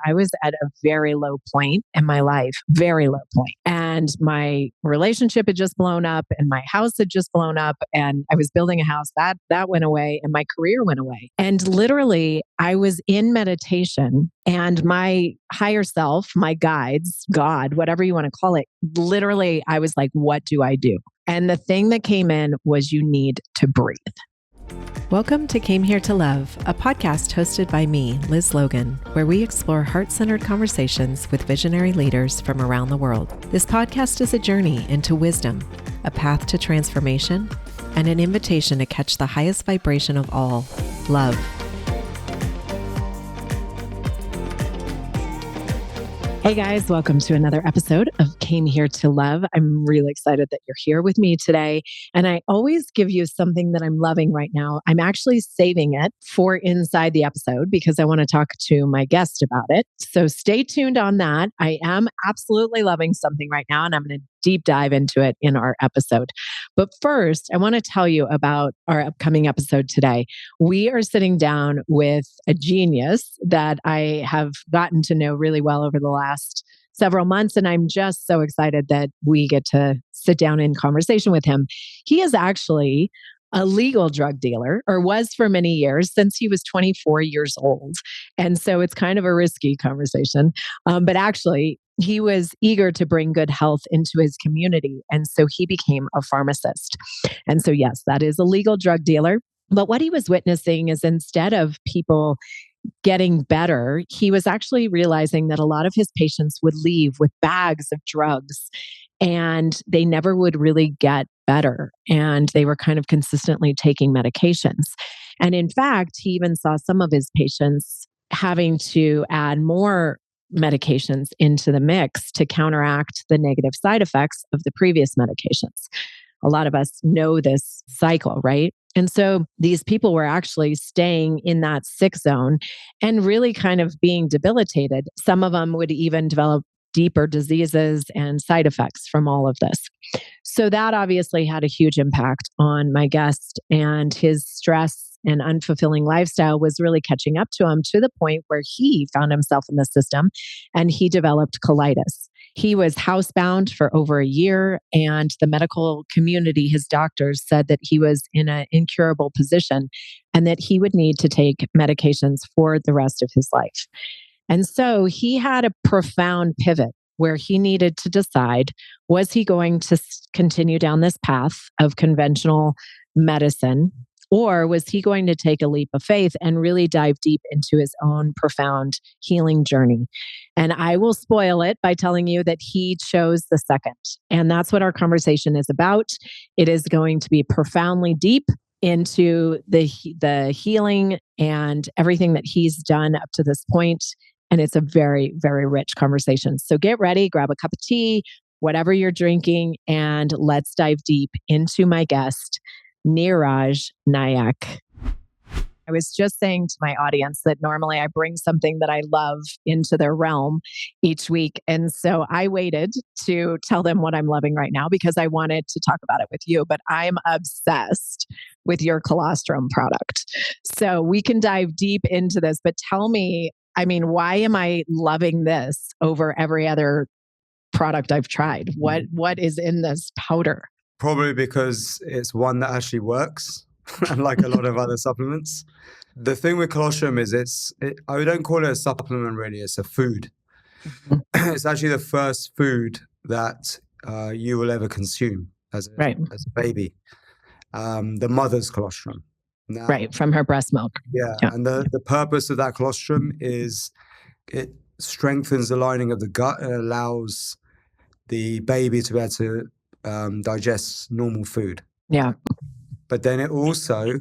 I was at a very low point in my life, very low point. And my relationship had just blown up and my house had just blown up and I was building a house that went away and my career went away. And literally I was in meditation and my higher self, my guides, God, whatever you want to call it, literally I was like, what do I do? And the thing that came in was you need to breathe. Welcome to Came Here to Love, a podcast hosted by me, Liz Logan, where we explore heart-centered conversations with visionary leaders from around the world. This podcast is a journey into wisdom, a path to transformation, and an invitation to catch the highest vibration of all, love. Hey guys, welcome to another episode of Came Here to Love. I'm really excited that you're here with me today. And I always give you something that I'm loving right now. I'm actually saving it for inside the episode because I want to talk to my guest about it. So stay tuned on that. I am absolutely loving something right now, and I'm going to deep dive into it in our episode. But first, I want to tell you about our upcoming episode today. We are sitting down with a genius that I have gotten to know really well over the last several months. And I'm just so excited that we get to sit down in conversation with him. He is actually a legal drug dealer, or was for many years, since he was 24 years old. And so it's kind of a risky conversation. But actually, he was eager to bring good health into his community. And so he became a pharmacist. And so, yes, that is a legal drug dealer. But what he was witnessing is instead of people getting better, he was actually realizing that a lot of his patients would leave with bags of drugs and they never would really get better. And they were kind of consistently taking medications. And in fact, he even saw some of his patients having to add more medications into the mix to counteract the negative side effects of the previous medications. A lot of us know this cycle, right? And so these people were actually staying in that sick zone and really kind of being debilitated. Some of them would even develop deeper diseases and side effects from all of this. So that obviously had a huge impact on my guest, and his stress and unfulfilling lifestyle was really catching up to him to the point where he found himself in the system and he developed colitis. He was housebound for over a year, and the medical community, his doctors, said that he was in an incurable position and that he would need to take medications for the rest of his life. And so he had a profound pivot where he needed to decide, was he going to continue down this path of conventional medicine, or was he going to take a leap of faith and really dive deep into his own profound healing journey? And I will spoil it by telling you that he chose the second. And that's what our conversation is about. It is going to be profoundly deep into the healing and everything that he's done up to this point. And it's a very, very rich conversation. So get ready, grab a cup of tea, whatever you're drinking, and let's dive deep into my guest, Niraj Naik. I was just saying to my audience that normally I bring something that I love into their realm each week. And so I waited to tell them what I'm loving right now because I wanted to talk about it with you, but I'm obsessed with your colostrum product. So we can dive deep into this, but tell me, why am I loving this over every other product I've tried? What is in this powder? Probably because it's one that actually works, unlike a lot of other supplements. The thing with colostrum is I don't call it a supplement really, it's a food. Mm-hmm. It's actually the first food that you will ever consume as a baby. The mother's colostrum. Now, right, from her breast milk. Yeah. And the purpose of that colostrum is it strengthens the lining of the gut and allows the baby to be able to digest normal food. Yeah. But then it also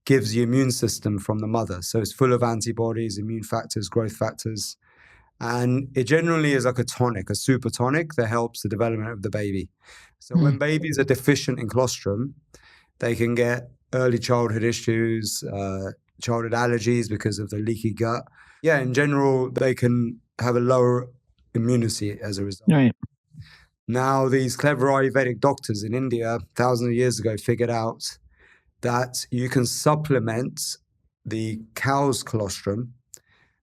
gives the immune system from the mother. So it's full of antibodies, immune factors, growth factors. And it generally is like a tonic, a super tonic that helps the development of the baby. So when babies are deficient in colostrum, they can get early childhood issues, childhood allergies because of the leaky gut. Yeah, in general, they can have a lower immunity as a result. Right. Now, these clever Ayurvedic doctors in India, thousands of years ago, figured out that you can supplement the cow's colostrum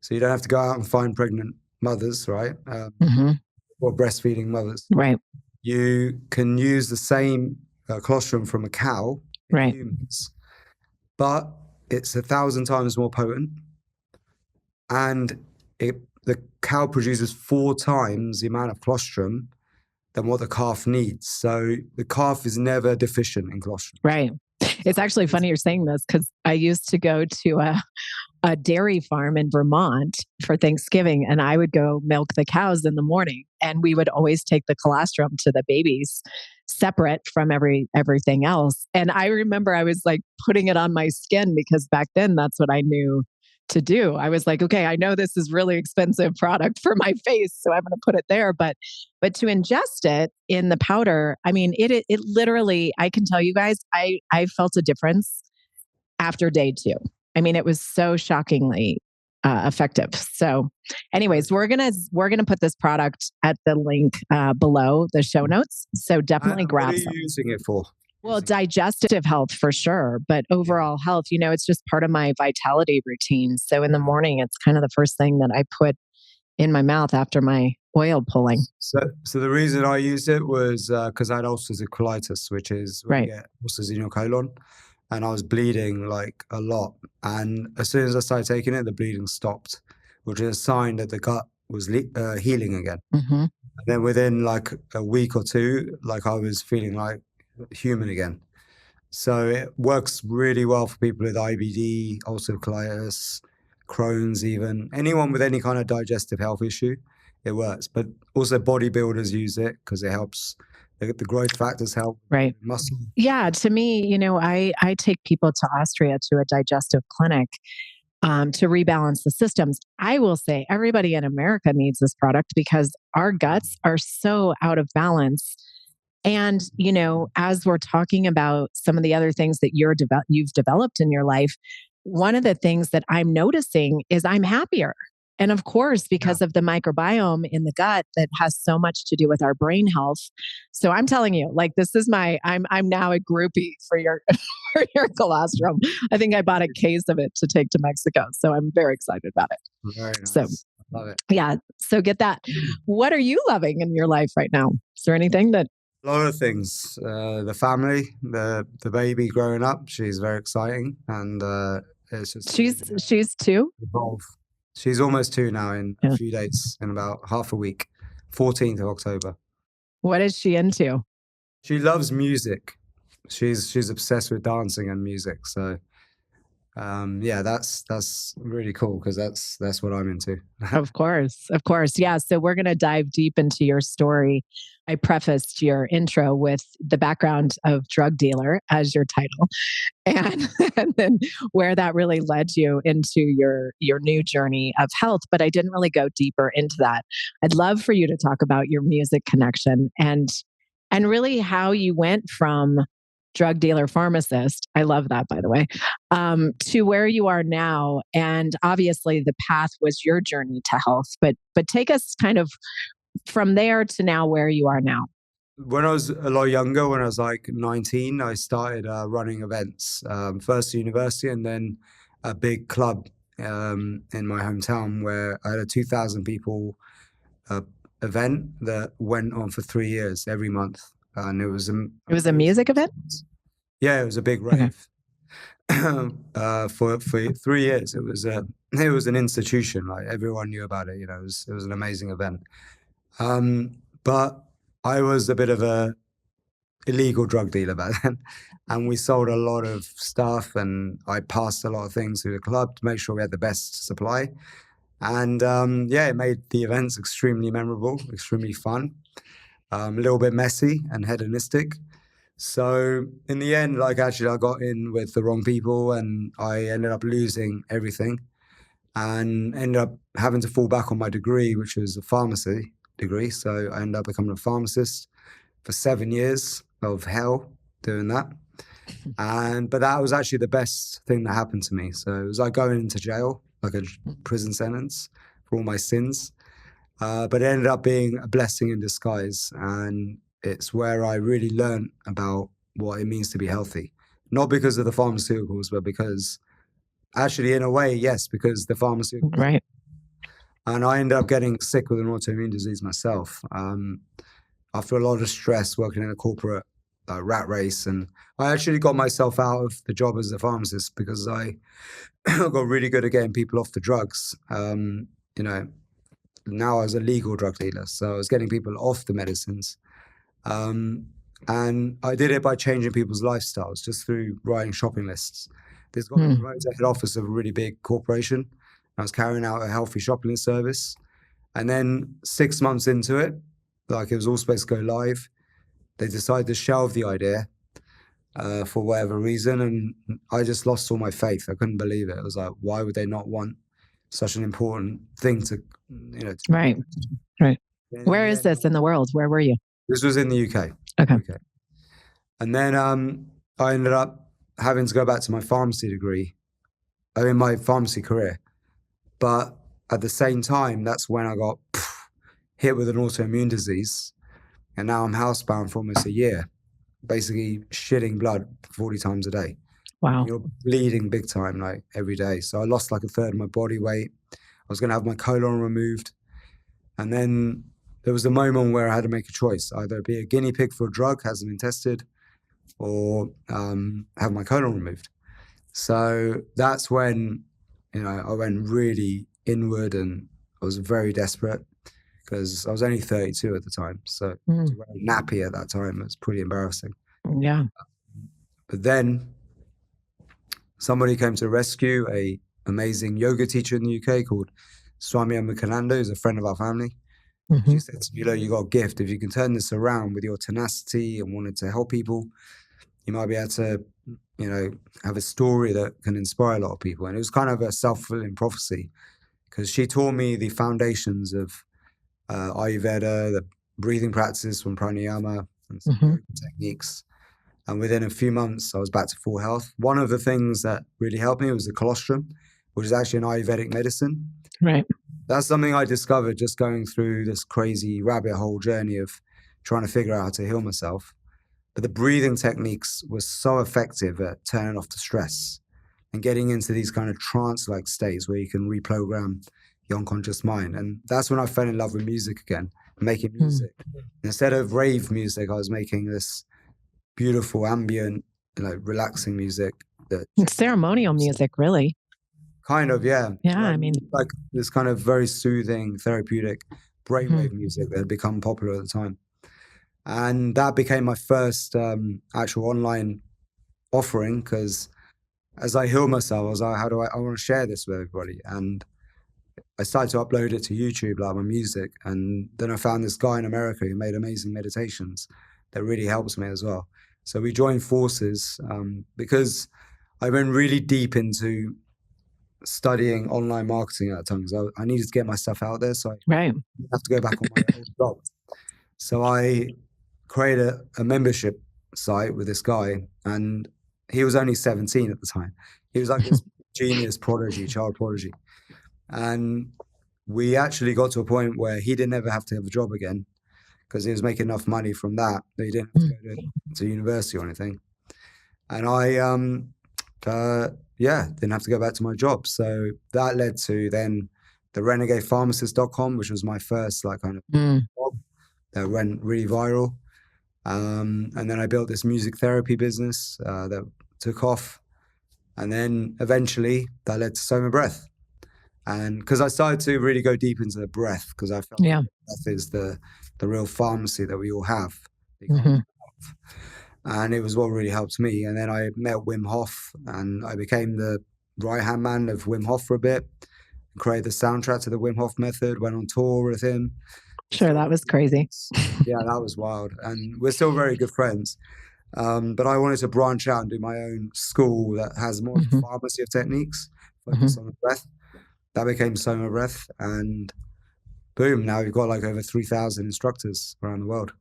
So you don't have to go out and find pregnant mothers, right? Hmm. Or breastfeeding mothers. Right. You can use the same colostrum from a cow in Right. humans, but it's 1,000 times more potent, and the cow produces 4 times the amount of colostrum than what the calf needs. So the calf is never deficient in colostrum. Right. It's actually funny you're saying this because I used to go to a dairy farm in Vermont for Thanksgiving, and I would go milk the cows in the morning, and we would always take the colostrum to the babies separate from everything else. And I remember I was like putting it on my skin because back then that's what I knew to do. I was like, okay, I know this is really expensive product for my face, so I'm going to put it there. But to ingest it in the powder, I mean, it literally, I can tell you guys, I felt a difference after day 2. I mean, it was so shockingly effective. So, anyways, we're gonna put this product at the link below the show notes. So definitely grab What are some. you using it for? Well, digestive health for sure, but overall health, it's just part of my vitality routine. So in the morning, it's kind of the first thing that I put in my mouth after my oil pulling. So the reason I used it was because I had ulcerative colitis, which is when you Right. get ulcers in your colon, and I was bleeding like a lot. And as soon as I started taking it, the bleeding stopped, which is a sign that the gut was healing again. Hmm. And then within like a week or 2, like I was feeling like human again. So it works really well for people with IBD, ulcerative colitis, Crohn's, even anyone with any kind of digestive health issue. It works, but also bodybuilders use it because it helps. The growth factors help Right. muscle. Yeah. To me, I take people to Austria to a digestive clinic to rebalance the systems. I will say everybody in America needs this product because our guts are so out of balance. And, as we're talking about some of the other things that you've developed in your life, one of the things that I'm noticing is I'm happier. And of course, because of the microbiome in the gut that has so much to do with our brain health. So I'm telling you, like, this is I'm now a groupie for your for your colostrum. I think I bought a case of it to take to Mexico. So I'm very excited about it. Very nice. So I love it. yeah. So get that. What are you loving in your life right now? Is there anything that A lot of things. The family, the baby growing up, she's very exciting, and it's just she's 2? evolve. She's almost 2 now in a few days, in about half a week, 14th of October. What is she into? She loves music. She's obsessed with dancing and music. So yeah, that's really cool because that's what I'm into. Of course. Of course. Yeah. So we're going to dive deep into your story. I prefaced your intro with the background of drug dealer as your title and then where that really led you into your new journey of health. But I didn't really go deeper into that. I'd love for you to talk about your music connection and really how you went from drug dealer pharmacist. I love that, by the way, to where you are now. And obviously the path was your journey to health, but take us kind of from there to now where you are now. When I was a lot younger, when I was like 19, I started running events, first university and then a big club in my hometown where I had a 2,000 people event that went on for 3 years every month. And it was a music event? Yeah, it was a big rave. For 3 years. It was an institution. Like everyone knew about it. It was an amazing event. But I was a bit of a illegal drug dealer back then, and we sold a lot of stuff, and I passed a lot of things through the club to make sure we had the best supply. And yeah, it made the events extremely memorable, extremely fun, a little bit messy and hedonistic. So in the end, like actually I got in with the wrong people and I ended up losing everything and ended up having to fall back on my degree, which was a pharmacy degree. So I ended up becoming a pharmacist for 7 years of hell doing that. But that was actually the best thing that happened to me. So it was like going into jail, like a prison sentence for all my sins. But it ended up being a blessing in disguise. And it's where I really learned about what it means to be healthy. Not because of the pharmaceuticals, but because actually, in a way, yes, because the pharmaceuticals right. And I ended up getting sick with an autoimmune disease myself after a lot of stress working in a corporate rat race. And I actually got myself out of the job as a pharmacist because I got really good at getting people off the drugs. Now I was a legal drug dealer, so I was getting people off the medicines. And I did it by changing people's lifestyles just through writing shopping lists. This got me promoted to head office of a really big corporation. I was carrying out a healthy shopping list service. And then 6 months into it, like it was all supposed to go live, they decided to shelve the idea for whatever reason. And I just lost all my faith. I couldn't believe it. I was like, why would they not want such an important thing to, Right. Where is this in the world? Where were you? This was in the UK. Okay. And then I ended up having to go back to my pharmacy degree, my pharmacy career. But at the same time, that's when I got hit with an autoimmune disease. And now I'm housebound for almost a year, basically shitting blood 40 times a day. Wow. You're bleeding big time, like every day. So I lost like a third of my body weight. I was going to have my colon removed. And then there was a moment where I had to make a choice, either be a guinea pig for a drug, hasn't been tested, or have my colon removed. So that's when, I went really inward and I was very desperate because I was only 32 at the time. So to wear a nappy at that time was pretty embarrassing. Yeah. But then somebody came to rescue, a amazing yoga teacher in the UK called Swami Ambukananda, who's a friend of our family. She said to me, you got a gift. If you can turn this around with your tenacity and wanted to help people, you might be able to, have a story that can inspire a lot of people. And it was kind of a self-fulfilling prophecy because she taught me the foundations of Ayurveda, the breathing practices from Pranayama and some yoga techniques. And within a few months, I was back to full health. One of the things that really helped me was the colostrum, which is actually an Ayurvedic medicine. Right. That's something I discovered just going through this crazy rabbit hole journey of trying to figure out how to heal myself. But the breathing techniques were so effective at turning off the stress and getting into these kind of trance-like states where you can reprogram your unconscious mind. And that's when I fell in love with music again, making music. Instead of rave music, I was making this beautiful, ambient, relaxing music. Ceremonial music, really. Kind of, yeah. Yeah, like this kind of very soothing, therapeutic brainwave music that had become popular at the time. And that became my first actual online offering because as I healed myself, I was like, I want to share this with everybody. And I started to upload it to YouTube, like my music. And then I found this guy in America who made amazing meditations that really helps me as well. So we joined forces because I went really deep into studying online marketing at the time because I needed to get my stuff out there. So I have to go back on my old job. So I created a membership site with this guy, and he was only 17 at the time. He was like this genius prodigy, child prodigy. And we actually got to a point where he didn't ever have to have a job again because he was making enough money from that he didn't have to go to university or anything. And I, didn't have to go back to my job. So that led to then the renegadepharmacist.com, which was my first kind of job that went really viral. And then I built this music therapy business that took off. And then eventually that led to Soma Breath. And because I started to really go deep into the breath, because I felt like breath is the real pharmacy that we all have. And it was what really helped me. And then I met Wim Hof, and I became the right-hand man of Wim Hof for a bit, created the soundtrack to the Wim Hof method, went on tour with him. Sure, that was crazy. Yeah, that was wild. And we're still very good friends. But I wanted to branch out and do my own school that has more of a pharmacy of techniques, focused on the breath. That became Soma Breath. And boom, now we've got like over 3,000 instructors around the world.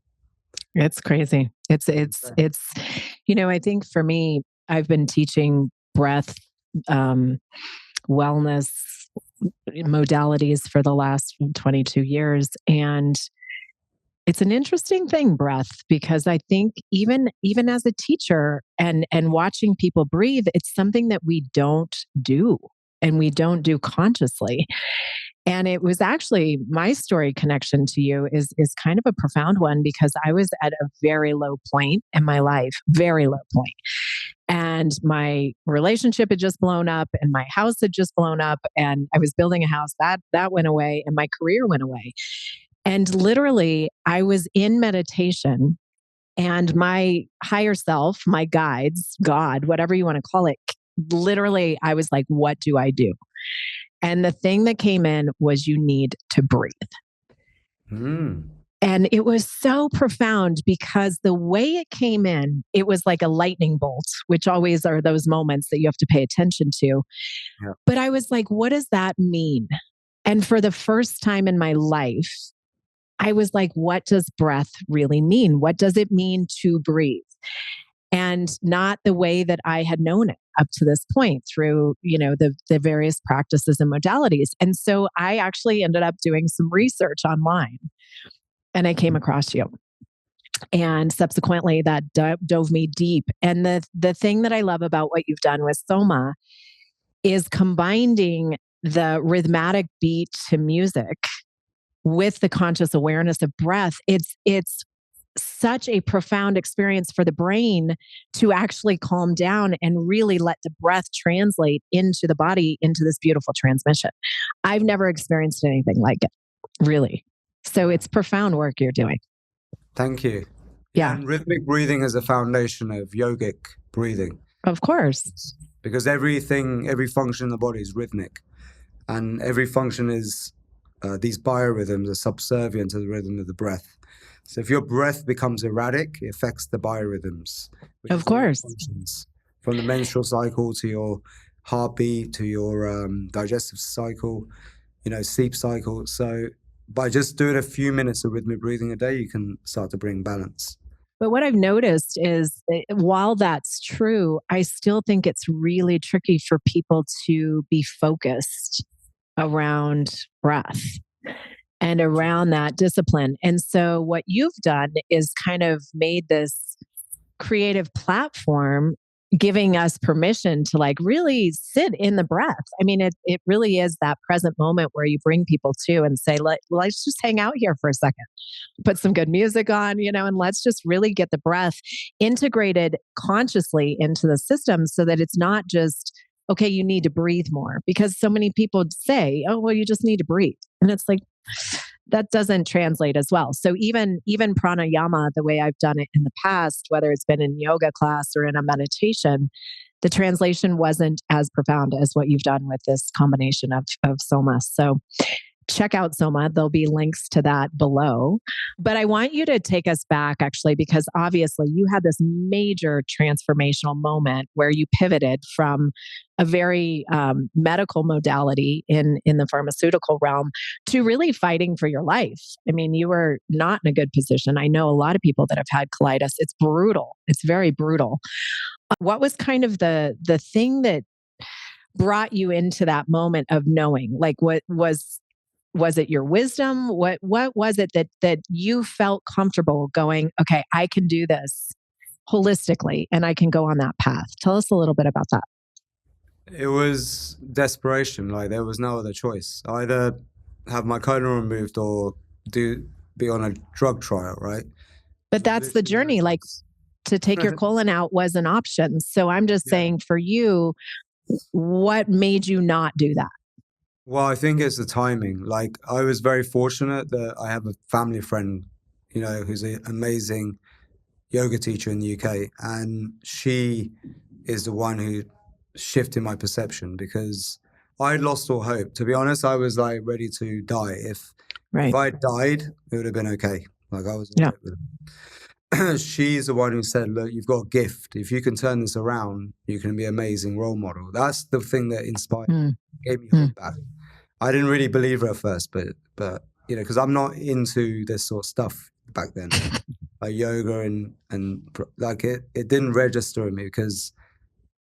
It's crazy. It's, I think for me, I've been teaching breath, wellness modalities for the last 22 years. And it's an interesting thing, breath, because I think even as a teacher and watching people breathe, it's something that we don't do and we don't do consciously. And it was actually my story connection to you is kind of a profound one because I was at a very low point in my life, very low point. And my relationship had just blown up and my house had just blown up and I was building a house that went away and my career went away. And literally I was in meditation and my higher self, my guides, God, whatever you want to call it, literally I was like, what do I do? And the thing that came in was you need to breathe. Mm. And it was so profound because the way it came in, it was like a lightning bolt, which always are those moments that you have to pay attention to. Yeah. But I was like, what does that mean? And for the first time in my life, I was like, what does breath really mean? What does it mean to breathe? And not the way that I had known it up to this point through, the various practices and modalities. And so I actually ended up doing some research online and I came across you. And subsequently that dove me deep. And the thing that I love about what you've done with Soma is combining the rhythmic beat to music with the conscious awareness of breath. It's such a profound experience for the brain to actually calm down and really let the breath translate into the body, into this beautiful transmission. I've never experienced anything like it, really. So it's profound work you're doing. Thank you. Yeah. And rhythmic breathing is a foundation of yogic breathing. Of course. Because every function in the body is rhythmic. And every function is, these biorhythms are subservient to the rhythm of the breath. So if your breath becomes erratic, it affects the biorhythms. Of course. From the menstrual cycle to your heartbeat to your digestive cycle, sleep cycle. So by just doing a few minutes of rhythmic breathing a day, you can start to bring balance. But what I've noticed is while that's true, I still think it's really tricky for people to be focused around breath and around that discipline. And so what you've done is kind of made this creative platform giving us permission to like really sit in the breath. I mean, it really is that present moment where you bring people to and say, let's just hang out here for a second, put some good music on, and let's just really get the breath integrated consciously into the system so that it's not just, okay, you need to breathe more, because so many people say, oh, well, you just need to breathe. And it's like, that doesn't translate as well. So even pranayama, the way I've done it in the past, whether it's been in yoga class or in a meditation, the translation wasn't as profound as what you've done with this combination of Soma. So check out Soma. There'll be links to that below. But I want you to take us back, actually, because obviously you had this major transformational moment where you pivoted from a very medical modality in the pharmaceutical realm to really fighting for your life. I mean, you were not in a good position. I know a lot of people that have had colitis. It's brutal. It's very brutal. What was kind of the thing that brought you into that moment of knowing? Like, what was it your wisdom? What was it that you felt comfortable going, okay, I can do this holistically and I can go on that path? Tell us a little bit about that. It was desperation. Like there was no other choice. Either have my colon removed or be on a drug trial, right? But that's the journey. Like to take your colon out was an option. So I'm just saying for you, what made you not do that? Well, I think it's the timing. Like I was very fortunate that I have a family friend, who's an amazing yoga teacher in the UK. And she is the one who shifted my perception because I had lost all hope. To be honest, I was like ready to die. If I died, it would have been okay. Like I was all right with it. She's the one who said, look, you've got a gift. If you can turn this around, you can be an amazing role model. That's the thing that inspired me, gave me hope back. I didn't really believe her at first, but because I'm not into this sort of stuff back then, like yoga and like it didn't register in me because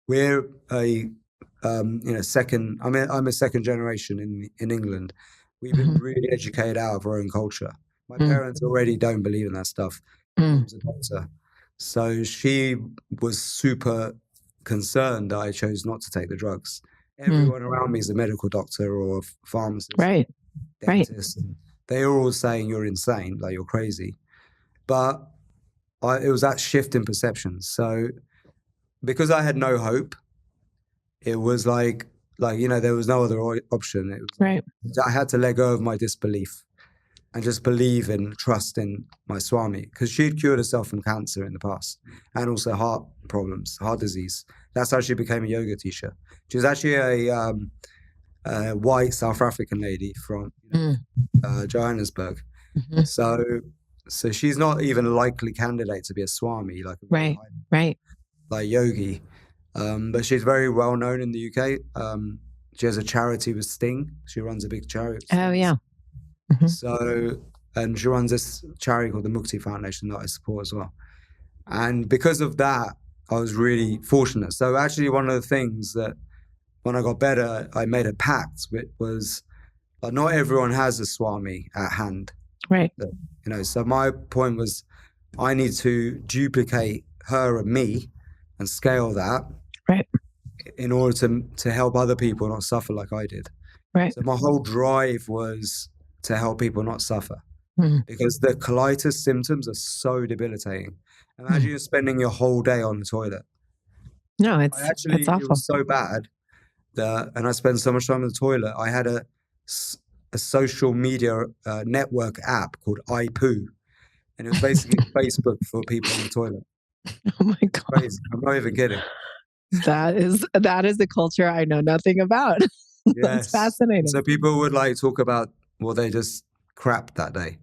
we're I'm a second generation in England. We've been really educated out of our own culture. My parents already don't believe in that stuff. Mom's a doctor. So she was super concerned that I chose not to take the drugs. Everyone around me is a medical doctor or a pharmacist. Right. Right. dentists. And they were all saying you're insane, like you're crazy. But it was that shift in perception. So because I had no hope, it was like there was no other option. It was Right. I had to let go of my disbelief and just believe and trust in my Swami, because she'd cured herself from cancer in the past and also heart problems, heart disease. That's how she became a yoga teacher. She was actually a white South African lady from Johannesburg. Mm-hmm. So she's not even a likely candidate to be a Swami, like a right, like yogi. But she's very well known in the UK. She has a charity with Sting. She runs a big charity. Oh yeah. Mm-hmm. So, and she runs this charity called the Mukti Foundation that I support as well. And because of that, I was really fortunate. So actually one of the things that when I got better, I made a pact, which was not everyone has a Swami at hand. Right. So my point was I need to duplicate her and me and scale that. Right. In order to help other people not suffer like I did. Right. So my whole drive was to help people not suffer, because the colitis symptoms are so debilitating. Imagine you're spending your whole day on the toilet. No, it's awful. It was so bad and I spent so much time on the toilet. I had a social media network app called iPoo, and it was basically Facebook for people on the toilet. Oh my God. Crazy. I'm not even kidding. That is a culture I know nothing about. Yes. That's fascinating. So people would talk about, well, they just crapped that day.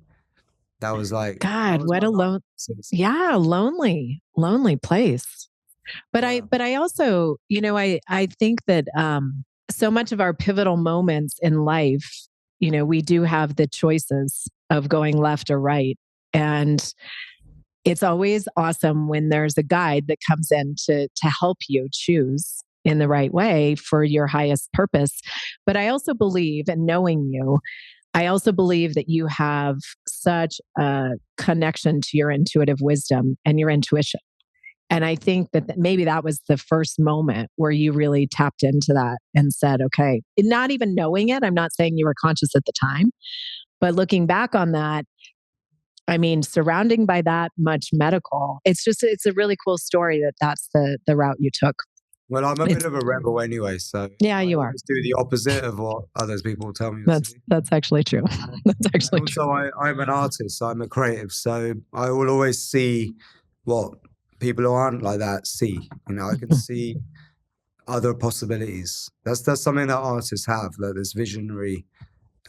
That was like, God, what a lonely place. But yeah. I also, I think that so much of our pivotal moments in life, we do have the choices of going left or right. And it's always awesome when there's a guide that comes in to help you choose in the right way for your highest purpose. But I also believe, and knowing you, I also believe that you have such a connection to your intuitive wisdom and your intuition. And I think that maybe that was the first moment where you really tapped into that and said, okay, not even knowing it. I'm not saying you were conscious at the time, but looking back on that, I mean, surrounding by that much medical, it's a really cool story that's the route you took. Well, I'm a bit of a rebel anyway, so yeah, you are. Do the opposite of what others people tell me. That's actually true. That's actually true. Also, I'm an artist, so I'm a creative, so I will always see what people who aren't like that see. I can see other possibilities. That's something that artists have, this visionary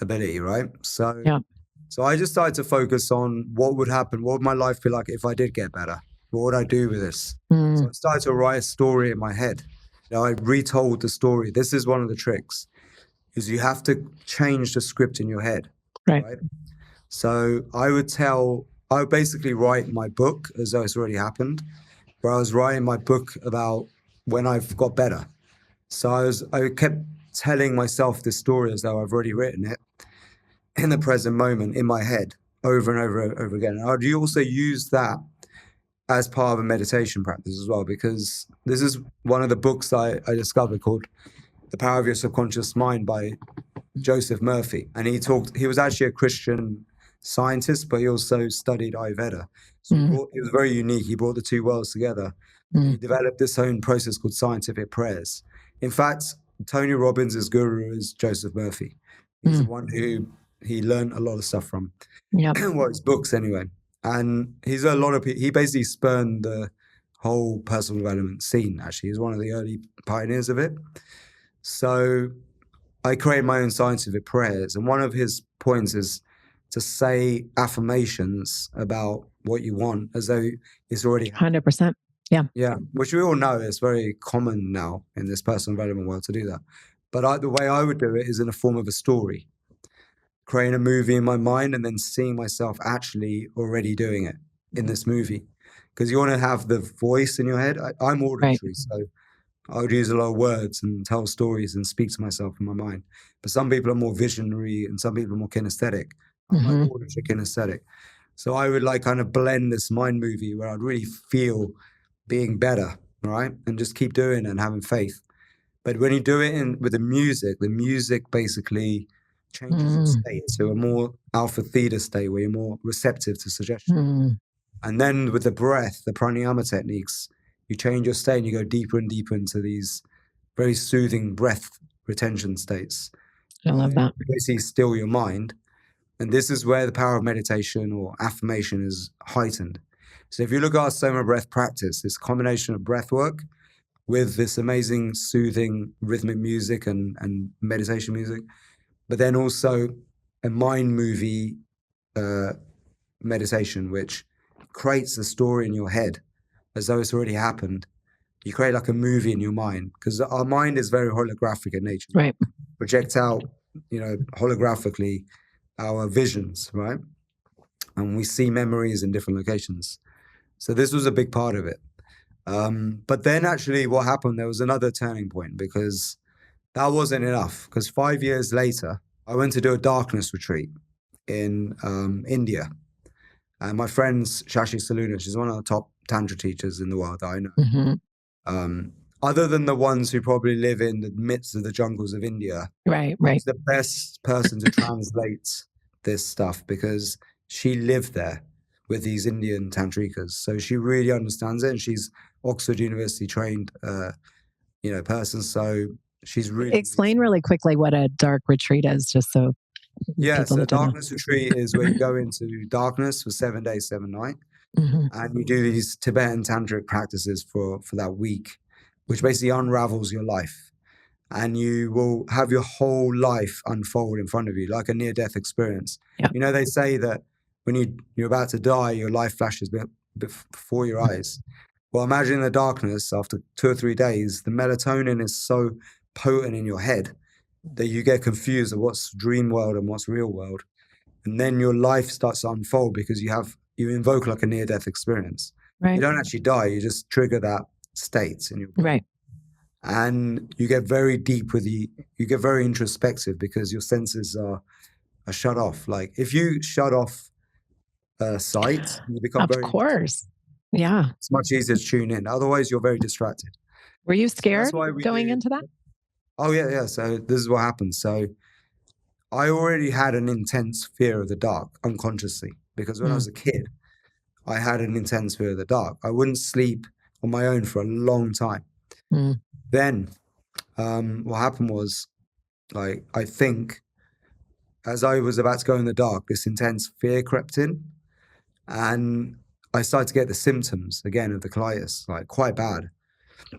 ability, right? So yeah. So I just started to focus on what would happen, what would my life be like if I did get better? What would I do with this? So I started to write a story in my head. I retold the story. This is one of the tricks, is you have to change the script in your head. Right? So I would basically write my book as though it's already happened, where I was writing my book about when I've got better. So I kept telling myself this story as though I've already written it in the present moment in my head over and over again. And I'd also use that as part of a meditation practice as well, because this is one of the books I discovered called The Power of Your Subconscious Mind by Joseph Murphy. And he was actually a Christian scientist, but he also studied Ayurveda. So it was very unique. He brought the two worlds together. He developed this own process called scientific prayers. In fact, Tony Robbins' guru is Joseph Murphy. He's the one who he learned a lot of stuff from. Yeah. Well, his books anyway. And he basically spurned the whole personal development scene, actually. He's one of the early pioneers of it. So I created my own scientific prayers. And one of his points is to say affirmations about what you want as though it's already happened. 100%. Yeah. Yeah. Which we all know is very common now in this personal development world to do that. But the way I would do it is in the form of a story. Creating a movie in my mind and then seeing myself actually already doing it in this movie. Because you want to have the voice in your head. I'm auditory, so I would use a lot of words and tell stories and speak to myself in my mind. But some people are more visionary and some people are more kinesthetic. I'm like auditory kinesthetic. So I would kind of blend this mind movie where I'd really feel being better, right? And just keep doing it and having faith. But when you do it with the music basically changes your state to a more alpha theta state where you're more receptive to suggestion. And then with the breath, the pranayama techniques, you change your state and you go deeper and deeper into these very soothing breath retention states. I love that. You basically still your mind. And this is where the power of meditation or affirmation is heightened. So if you look at our Soma breath practice, this combination of breath work with this amazing soothing rhythmic music and meditation music, but then also a mind movie meditation, which creates a story in your head as though it's already happened. You create like a movie in your mind, because our mind is very holographic in nature. Right. Project out, holographically our visions, right? And we see memories in different locations. So this was a big part of it. But then actually what happened, there was another turning point, because that wasn't enough. Because 5 years later, I went to do a darkness retreat in India. And my friend Shashi Saluna, she's one of the top tantra teachers in the world that I know. Other than the ones who probably live in the midst of the jungles of India. Right. She's the best person to translate this stuff, because she lived there with these Indian tantrikas. So she really understands it, and she's Oxford University trained, person. So she's really... Explain really quickly what a dark retreat is, just so so darkness retreat is where you go into darkness for 7 days, 7 nights, and you do these Tibetan tantric practices for that week, which basically unravels your life. And you will have your whole life unfold in front of you, like a near-death experience. Yeah. They say that when you're about to die, your life flashes before your eyes. Well, imagine the darkness after 2 or 3 days, the melatonin is so potent in your head that you get confused of what's dream world and what's real world. And then your life starts to unfold because you invoke like a near-death experience. Right. You don't actually die, you just trigger that state in your body. Right. And you get very deep you get very introspective, because your senses are shut off. Like if you shut off sight, you become Of course. Yeah. It's much easier to tune in. Otherwise, you're very distracted. Were you scared going into that? Oh, yeah. So this is what happened. So I already had an intense fear of the dark unconsciously, because when I was a kid, I had an intense fear of the dark. I wouldn't sleep on my own for a long time. Then what happened was, like, I think as I was about to go in the dark, this intense fear crept in, and I started to get the symptoms again of the colitis, like quite bad.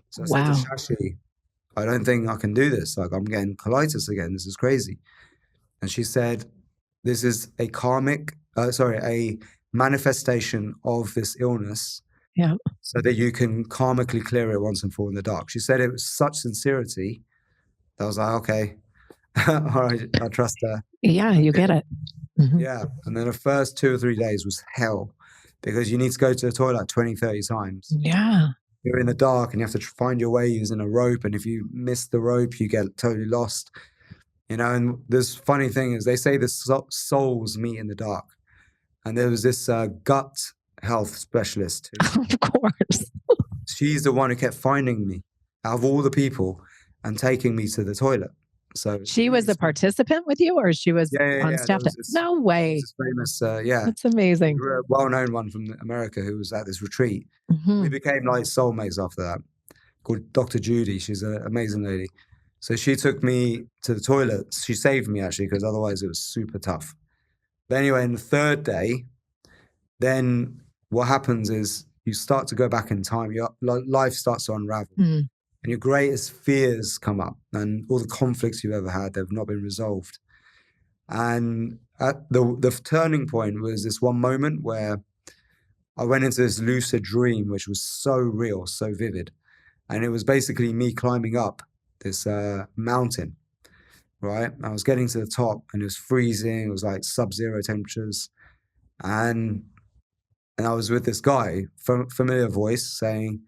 So I said to Shashi, I don't think I can do this. Like, I'm getting colitis again. This is crazy. And she said, this is a a manifestation of this illness. Yeah. So that you can karmically clear it once and for all in the dark. She said it with such sincerity that I was like, okay, all right, I trust her. Yeah, you get it. Yeah. And then the first 2 or 3 days was hell, because you need to go to the toilet 20, 30 times. Yeah. You're in the dark and you have to find your way using a rope. And if you miss the rope, you get totally lost. And this funny thing is, they say the souls meet in the dark. And there was this gut health specialist. Of course. She's the one who kept finding me out of all the people and taking me to the toilet. So she was a participant with you, or she was on staff? No way. Famous, That's amazing. A well-known one from America who was at this retreat. We became like soulmates after that, called Dr. Judy. She's an amazing lady. So she took me to the toilet. She saved me, actually, because otherwise it was super tough. But anyway, in the 3rd day, then what happens is you start to go back in time. Your life starts to unravel. And your greatest fears come up, and all the conflicts you've ever had, they've not been resolved. And at the turning point was this one moment where I went into this lucid dream, which was so real, so vivid. And it was basically me climbing up this mountain, right? I was getting to the top and it was freezing. It was like sub-zero temperatures. And I was with this guy, familiar voice, saying,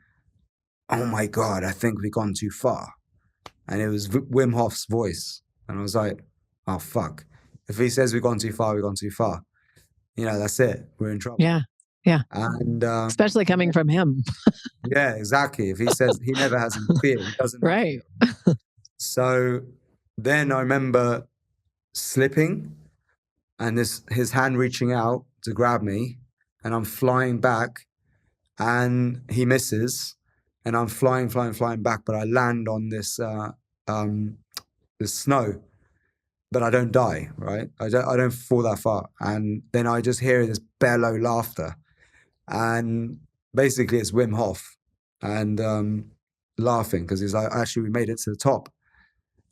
oh my God, I think we've gone too far. And it was Wim Hof's voice. And I was like, oh, fuck. If he says we've gone too far, we've gone too far. That's it. We're in trouble. Yeah. Yeah. And especially coming from him. Yeah, exactly. If he says he never has any fear, he doesn't. Right. So then I remember slipping and his hand reaching out to grab me, and I'm flying back and he misses and I'm flying back, but I land on this snow, but I don't die, right? I don't fall that far. And then I just hear this bellow laughter, and basically it's Wim Hof and laughing because he's like, actually, we made it to the top.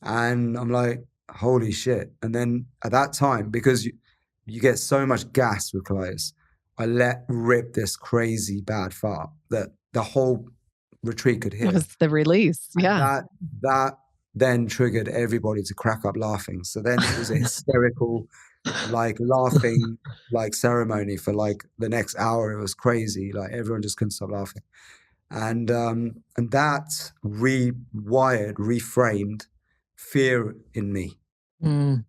And I'm like, holy shit. And then at that time, because you get so much gas with colitis, I let rip this crazy bad fart that the whole retreat could hear. That was the release. And Yeah. that then triggered everybody to crack up laughing. So then it was a hysterical, like laughing, like ceremony for like the next hour. It was crazy. Like everyone just couldn't stop laughing. And that reframed fear in me. And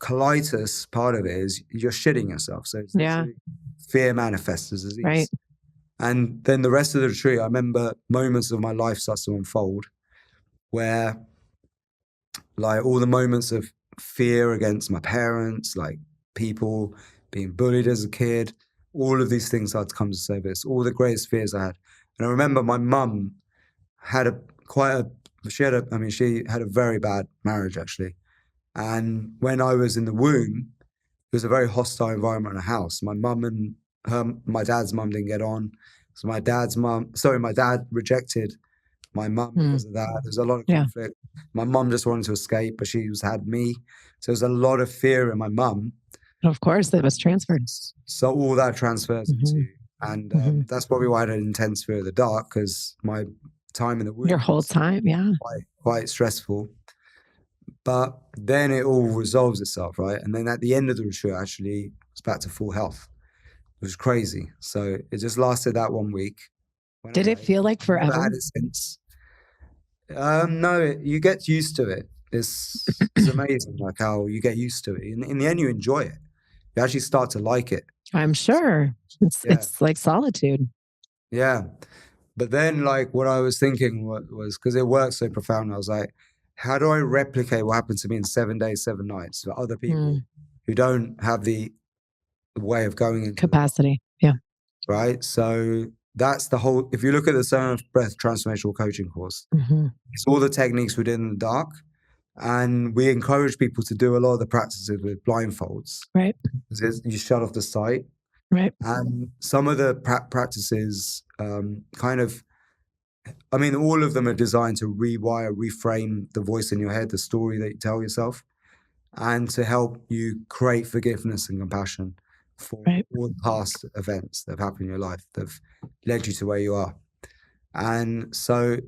colitis, part of it is you're shitting yourself. So it's fear manifests as disease. Right. And then the rest of the retreat, I remember moments of my life starts to unfold where like all the moments of fear against my parents, like people being bullied as a kid, all of these things started to come to surface, all the greatest fears I had. And I remember my mum had she had a very bad marriage actually. And when I was in the womb, it was a very hostile environment in the house. My mum and my dad's mum didn't get on. So my dad rejected my mum because of that. There's a lot of conflict. My mum just wanted to escape, but she had me. So there's a lot of fear in my mum. Of course, that was transferred. So all that transfers into, and that's probably why I had an intense fear of the dark, because my time in the womb, your whole time, quite stressful. But then it all resolves itself, right? And then at the end of the retreat, actually, it's back to full health. It was crazy. So it just lasted that 1 week. Did it feel like forever? I've had it since. No, you get used to it. It's amazing, like how you get used to it. In the end, you enjoy it. You actually start to like it. I'm sure. It's like solitude. Yeah. But then like what I was thinking was, because it worked so profound, I was like, how do I replicate what happened to me in 7 days, 7 nights for other people who don't have the way of going into capacity? Yeah. Right. So that's the whole, if you look at the Zone of Breath transformational coaching course, it's all the techniques we did in the dark. And we encourage people to do a lot of the practices with blindfolds. Right. You shut off the sight. Right. And some of the practices all of them are designed to reframe the voice in your head, the story that you tell yourself, and to help you create forgiveness and compassion for all the past events that have happened in your life that have led you to where you are. And so,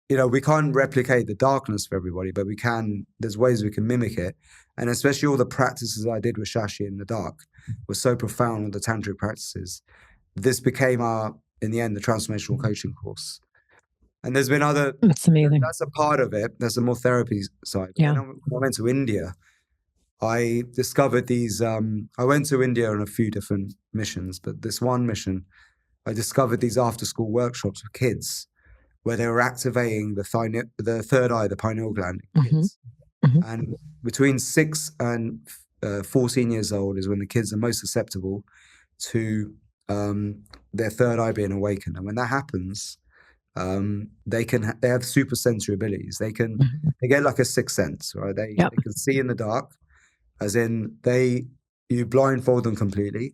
we can't replicate the darkness for everybody, but there's ways we can mimic it. And especially all the practices I did with Shashi in the dark were so profound, all the tantric practices. This became in the end, the transformational coaching course. And there's been other. That's amazing. That's a part of it. There's a more therapy side. Yeah. When I went to India, I discovered these. I went to India on a few different missions, but this one mission, I discovered these after-school workshops with kids where they were activating the third eye, the pineal gland in kids. And between 6 and 14 years old is when the kids are most susceptible to their third eye being awakened. And when that happens, they have super sensory abilities. They get like a sixth sense, right? They can see in the dark, as in you blindfold them completely,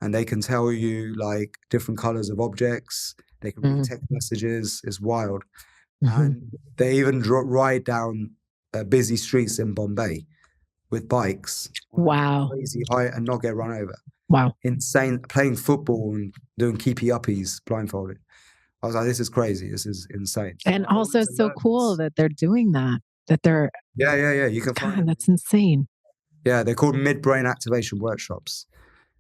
and they can tell you like different colors of objects. They can read text messages. It's wild. And they even ride down busy streets in Bombay with bikes. Wow. Crazy height and not get run over. Wow. Insane. Playing football and doing keepy uppies blindfolded. I was like, this is crazy. This is insane. And also so cool that they're doing that. That they're You can find God, that's insane. Yeah, they're called midbrain activation workshops.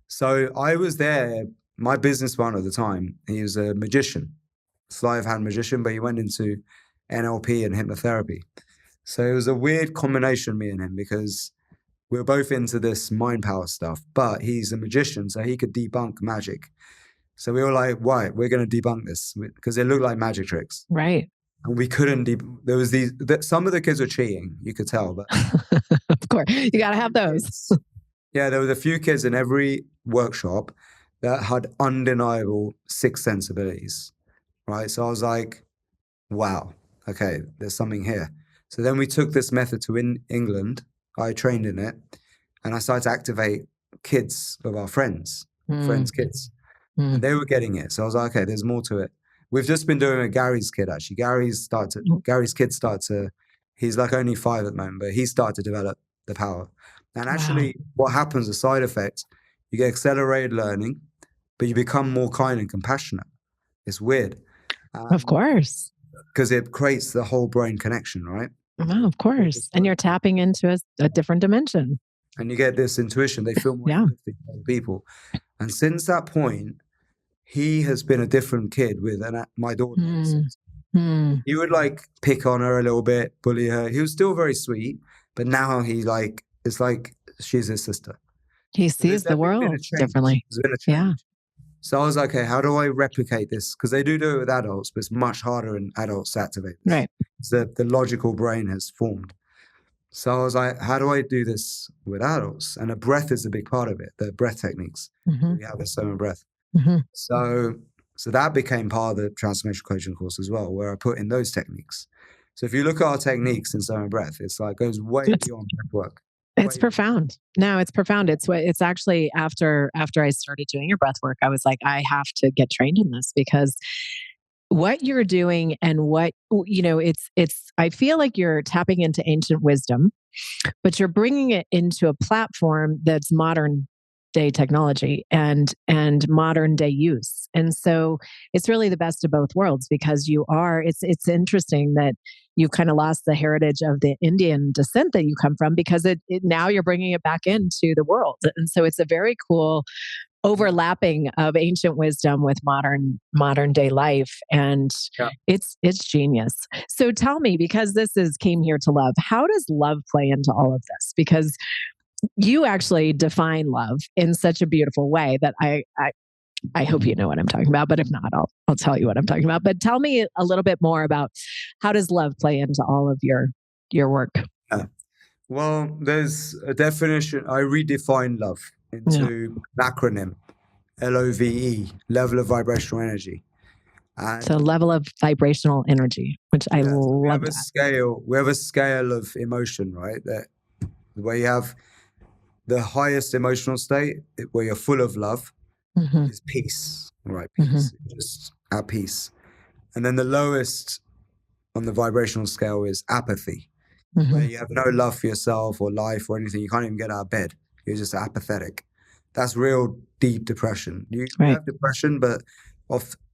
So I was there. My business partner at the time, he was a magician, sleight of hand magician, but he went into NLP and hypnotherapy. So it was a weird combination, me and him, because we were both into this mind power stuff, but he's a magician, so he could debunk magic. So we were like, right, we're going to debunk this because it looked like magic tricks. Right. And we couldn't, there was some of the kids were cheating, you could tell, but of course, you got to have those. Yeah, there was a few kids in every workshop that had undeniable sixth sense abilities, right? So I was like, wow, okay, there's something here. So then we took this method to England. I trained in it, and I started to activate kids of our friends' kids, and they were getting it. So I was like, okay, there's more to it. We've just been doing it with Gary's kid, actually. Gary's kid started to, he's like only 5 at the moment, but he started to develop the power. And actually, what happens, the side effect, you get accelerated learning, but you become more kind and compassionate. It's weird. Of course. Because it creates the whole brain connection, right? Oh, of course. And you're tapping into a different dimension. And you get this intuition. They feel more empathy for other people. And since that point, he has been a different kid with my daughter. He would like pick on her a little bit, bully her. He was still very sweet, but now it's like she's his sister. He sees the world differently. There's been a change. So I was like, okay, how do I replicate this? Because they do it with adults, but it's much harder in adults to activate this. Right. So the logical brain has formed. So I was like, how do I do this with adults? And the breath is a big part of it, the breath techniques. We have a soma breath. So that became part of the transformational coaching course as well, where I put in those techniques. So if you look at our techniques in soma breath, it's like goes way beyond breath work. It's profound. No, it's profound. It's actually after I started doing your breath work, I was like, I have to get trained in this, because what you're doing and what, I feel like you're tapping into ancient wisdom, but you're bringing it into a platform that's modern day technology and modern day use. And so it's really the best of both worlds, because it's interesting that you've kind of lost the heritage of the Indian descent that you come from, because now you're bringing it back into the world. And so it's a very cool overlapping of ancient wisdom with modern day life. And it's genius. So tell me, because this came here to love, how does love play into all of this? Because you actually define love in such a beautiful way that I hope you know what I'm talking about, but if not, I'll tell you what I'm talking about. But tell me a little bit more about how does love play into all of your work? Well, there's a definition. I redefine love into an acronym, LOVE, level of vibrational energy. So level of vibrational energy, which I love. We have a scale of emotion, right? Where you have the highest emotional state, where you're full of love, is peace, right? Peace, just at peace. And then the lowest on the vibrational scale is apathy, where you have no love for yourself or life or anything. You can't even get out of bed. You're just apathetic. That's real deep depression. You have depression, but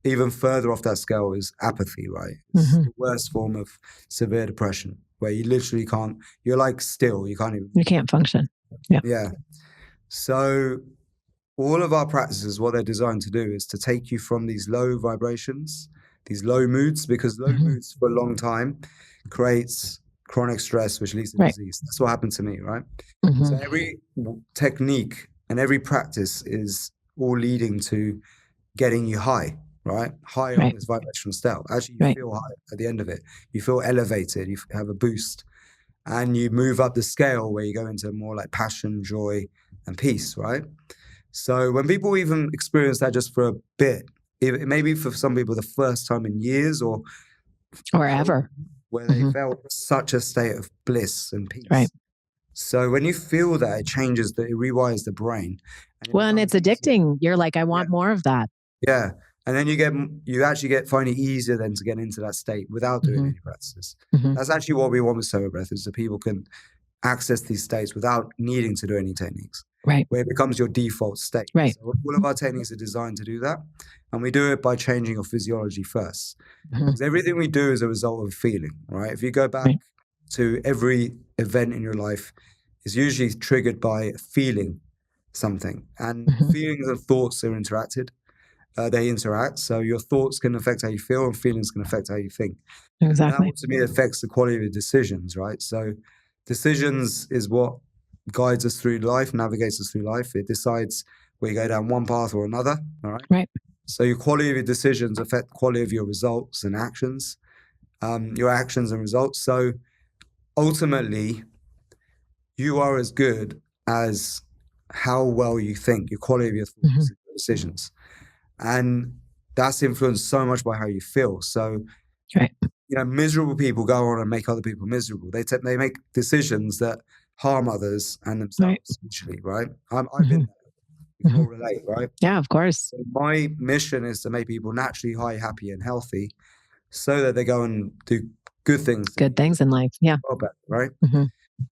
even further off that scale is apathy, right? It's the worst form of severe depression, where you literally can't, you're like still, you can't function. Yeah. So all of our practices, what they're designed to do is to take you from these low vibrations, these low moods, because low moods for a long time creates chronic stress, which leads to disease. That's what happened to me, right? So every technique and every practice is all leading to getting you high, right? High on this vibrational scale. Actually, you feel high at the end of it. You feel elevated. You have a boost. And you move up the scale where you go into more like passion, joy, and peace, right? So when people even experience that just for a bit, it may be for some people the first time in years or ever, where they felt such a state of bliss and peace. Right. So when you feel that, it rewires the brain. And it's addicting. You're like, I want more of that. Yeah. And then you actually find it easier then to get into that state without doing any practices. That's actually what we want with Soma Breath, is that people can access these states without needing to do any techniques. Right. Where it becomes your default state. Right. So all of our techniques are designed to do that. And we do it by changing your physiology first. Because everything we do is a result of a feeling, right? If you go back to every event in your life, it's usually triggered by feeling something. And feelings and thoughts are interacted. They interact. So your thoughts can affect how you feel, and feelings can affect how you think. Exactly. And that ultimately affects the quality of your decisions, right? So decisions is what guides us through life, navigates us through life. It decides where you go down one path or another, all right? Right. So your quality of your decisions affect the quality of your results and actions. your actions and results. So ultimately, you are as good as how well you think, your quality of your thoughts and your decisions. And that's influenced so much by how you feel. So, miserable people go on and make other people miserable. They make decisions that harm others and themselves, usually, right? I've been there. We can all relate, right? Yeah, of course. So my mission is to make people naturally high, happy, and healthy so that they go and do good things. Good things in life. Yeah. Better, right?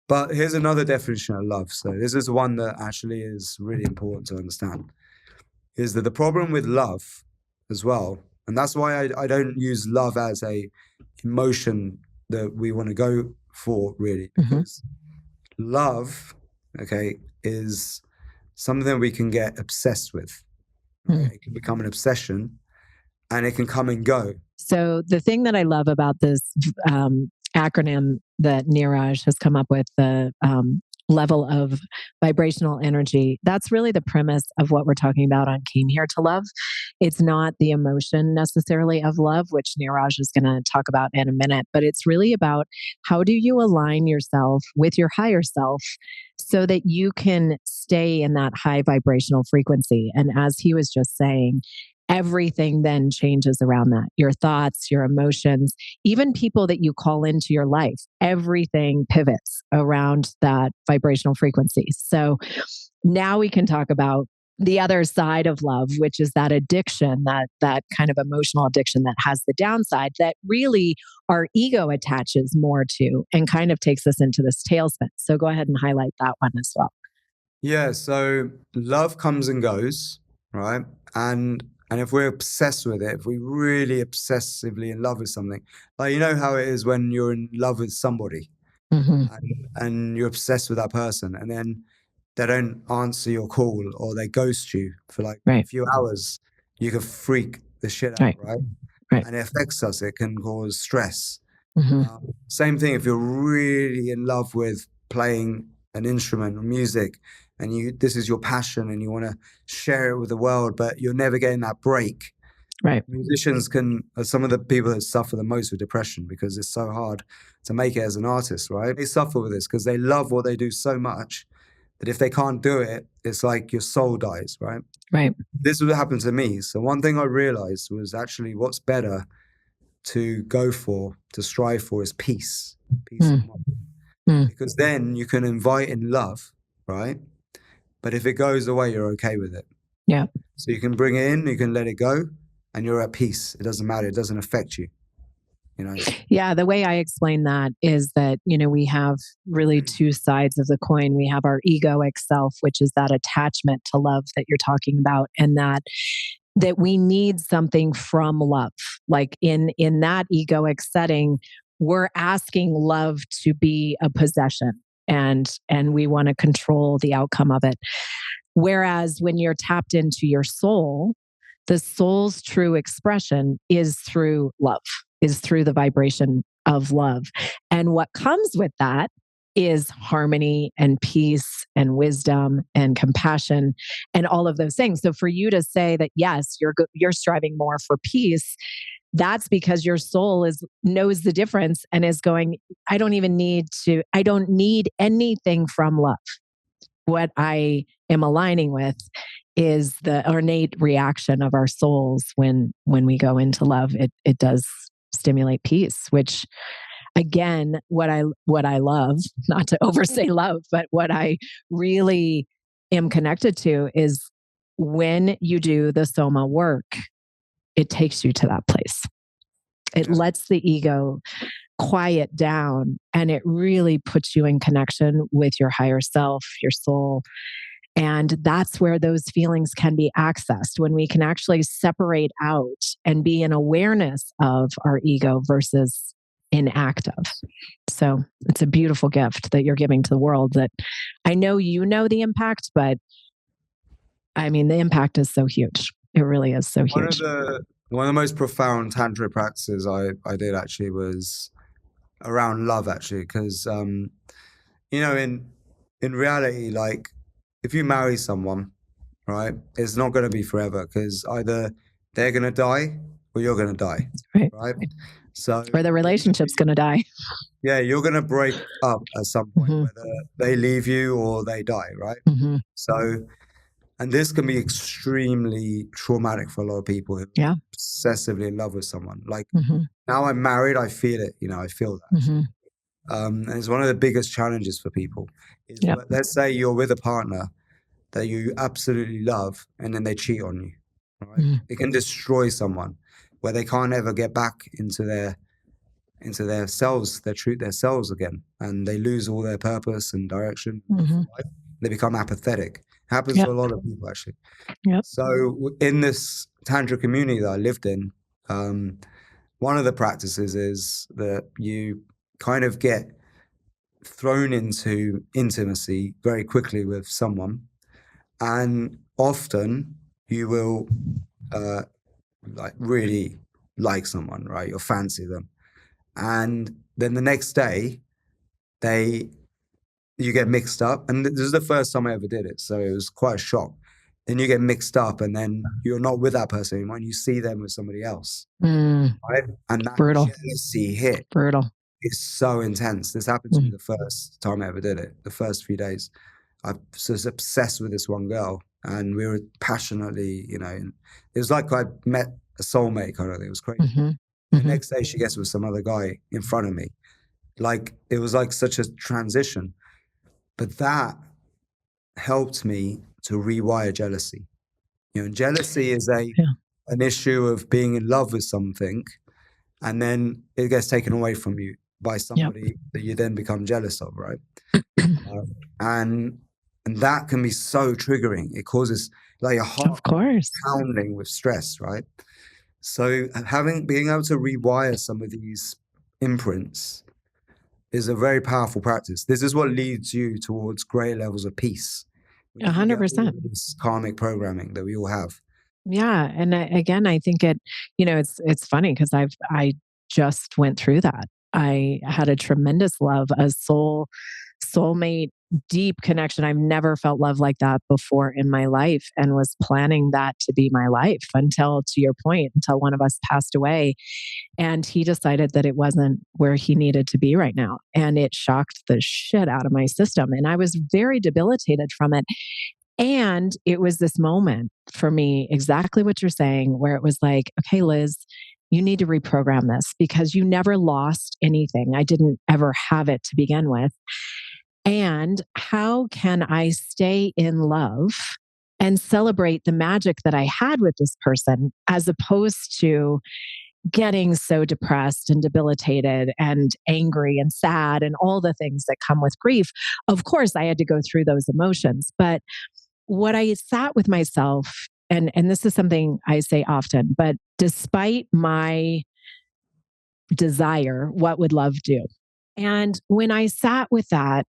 But here's another definition of love. So this is one that actually is really important to understand, is that the problem with love as well, and that's why I don't use love as a emotion that we want to go for, really, because love, is something we can get obsessed with. Right? It can become an obsession and it can come and go. So the thing that I love about this acronym that Neeraj has come up with, the level of vibrational energy, that's really the premise of what we're talking about on Came Here to Love. It's not the emotion necessarily of love, which Neeraj is going to talk about in a minute, but it's really about how do you align yourself with your higher self so that you can stay in that high vibrational frequency. And as he was just saying, everything then changes around that. Your thoughts, your emotions, even people that you call into your life, everything pivots around that vibrational frequency. So now we can talk about the other side of love, which is that addiction, that kind of emotional addiction that has the downside that really our ego attaches more to and kind of takes us into this tailspin. So go ahead and highlight that one as well. Yeah, so love comes and goes, right? And if we're obsessed with it, if we really obsessively in love with something, like you know how it is when you're in love with somebody and you're obsessed with that person, and then they don't answer your call or they ghost you for like a few hours, you can freak the shit out, right? And it affects us. It can cause stress. Same thing if you're really in love with playing an instrument or music, and this is your passion and you want to share it with the world, but you're never getting that break. Musicians are some of the people that suffer the most with depression because it's so hard to make it as an artist, right? They suffer with this because they love what they do so much that if they can't do it, it's like your soul dies, right? This is what happened to me. So one thing I realized was actually what's better to go for, to strive for, is peace of mind. Because then you can invite in love, right? But if it goes away, you're okay with it. Yeah. So you can bring it in, you can let it go, and you're at peace. It doesn't matter. It doesn't affect you. Yeah, the way I explain that is that, we have really two sides of the coin. We have our egoic self, which is that attachment to love that you're talking about, and that we need something from love. Like in that egoic setting, we're asking love to be a possession and we want to control the outcome of it. Whereas when you're tapped into your soul, the soul's true expression is through love, is through the vibration of love. And what comes with that is harmony and peace and wisdom and compassion and all of those things. So for you to say that, yes, you're striving more for peace, that's because your soul knows the difference and is going, I don't need anything from love. What I am aligning with is the innate reaction of our souls when we go into love. It does stimulate peace, which again, what I love, not to oversay love, but what I really am connected to is when you do the soma work, it takes you to that place. It lets the ego quiet down and it really puts you in connection with your higher self, your soul. And that's where those feelings can be accessed, when we can actually separate out and be in awareness of our ego versus inactive. So it's a beautiful gift that you're giving to the world that I know the impact, but I mean, the impact is so huge. It really is so huge. One of the most profound tantric practices I did actually was around love, actually, because, in reality, like, if you marry someone, right, it's not going to be forever because either they're going to die or you're going to die, right? So, or the relationship's going to die. yeah, you're going to break up at some point, Mhm. whether they leave you or they die, right? Mhm. So, and this can be extremely traumatic for a lot of people who are Yeah. obsessively in love with someone. Like Mhm. now I'm married, I feel it, I feel that. Mhm. And it's one of the biggest challenges for people is Yep. let's say you're with a partner that you absolutely love and then they cheat on you, right? Mhm. It can destroy someone where they can't ever get back into their selves, their selves again, and they lose all their purpose and direction for Mhm. life. They become apathetic. Happens Yep. to a lot of people actually. Yep. So in this tantra community that I lived in, one of the practices is that you kind of get thrown into intimacy very quickly with someone, and often you will like really like someone, right? You'll fancy them, and then the next day you get mixed up, and this is the first time I ever did it, so it was quite a shock. Then you get mixed up, and then you're not with that person anymore, and you see them with somebody else, Mm. right? And that Brutal. jealousy hit Brutal. is so intense. This happened to me Mm. the first time I ever did it. The first few days, I was obsessed with this one girl, and we were passionately, it was like I met a soulmate kind of thing. It was crazy. Mhm. The Mhm. next day, she gets with some other guy in front of me. Like it was like such a transition, but that helped me to rewire jealousy. Jealousy is Yeah. an issue of being in love with something, and then it gets taken away from you by Yep. somebody that you then become jealous of, right? And that can be so triggering. It causes like your heart Of course. pounding with stress, right? So being able to rewire some of these imprints is a very powerful practice. This is what leads you towards great levels of peace. When you forget all 100%. of this karmic programming that we all have. Yeah, and again, I think it's funny because I just went through that. I had a tremendous love, a soulmate, deep connection. I've never felt love like that before in my life, and was planning that to be my life until, to your point, until one of us passed away, and he decided that it wasn't where he needed to be right now, and it shocked the shit out of my system, and I was very debilitated from it. And it was this moment for me, exactly what you're saying, where it was like, okay, Liz, you need to reprogram this because you never lost anything. I didn't ever have it to begin with. And how can I stay in love and celebrate the magic that I had with this person, as opposed to getting so depressed and debilitated and angry and sad and all the things that come with grief? Of course, I had to go through those emotions, but what I sat with myself, and this is something I say often, but despite my desire, what would love do? And when I sat with that,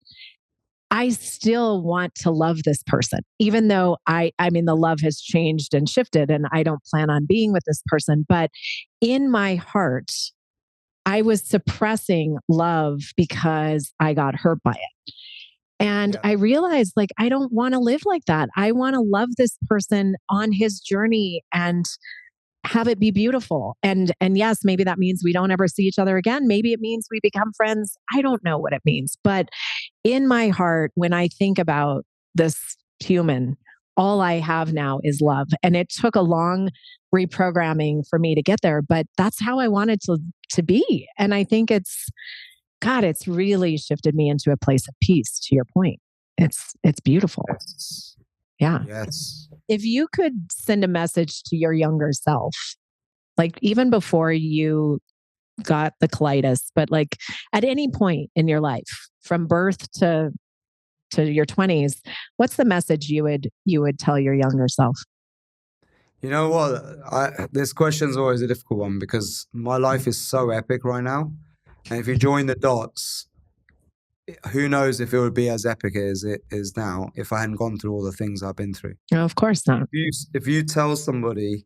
I still want to love this person, even though I mean, the love has changed and shifted, and I don't plan on being with this person. But in my heart, I was suppressing love because I got hurt by it. And Yeah. I realized, like, I don't want to live like that. I want to love this person on his journey and have it be beautiful. And yes, maybe that means we don't ever see each other again. Maybe it means we become friends. I don't know what it means. But in my heart, when I think about this human, all I have now is love. And it took a long reprogramming for me to get there, but that's how I wanted to be. And I think it's really shifted me into a place of peace, to your point. It's beautiful. Yes. Yeah. Yes. If you could send a message to your younger self, like even before you got the colitis, but like at any point in your life, from birth to your 20s, what's the message you would tell your younger self? You know what? This question's always a difficult one because my life is so epic right now. And if you join the dots, who knows if it would be as epic as it is now if I hadn't gone through all the things I've been through. No, of course not. If you tell somebody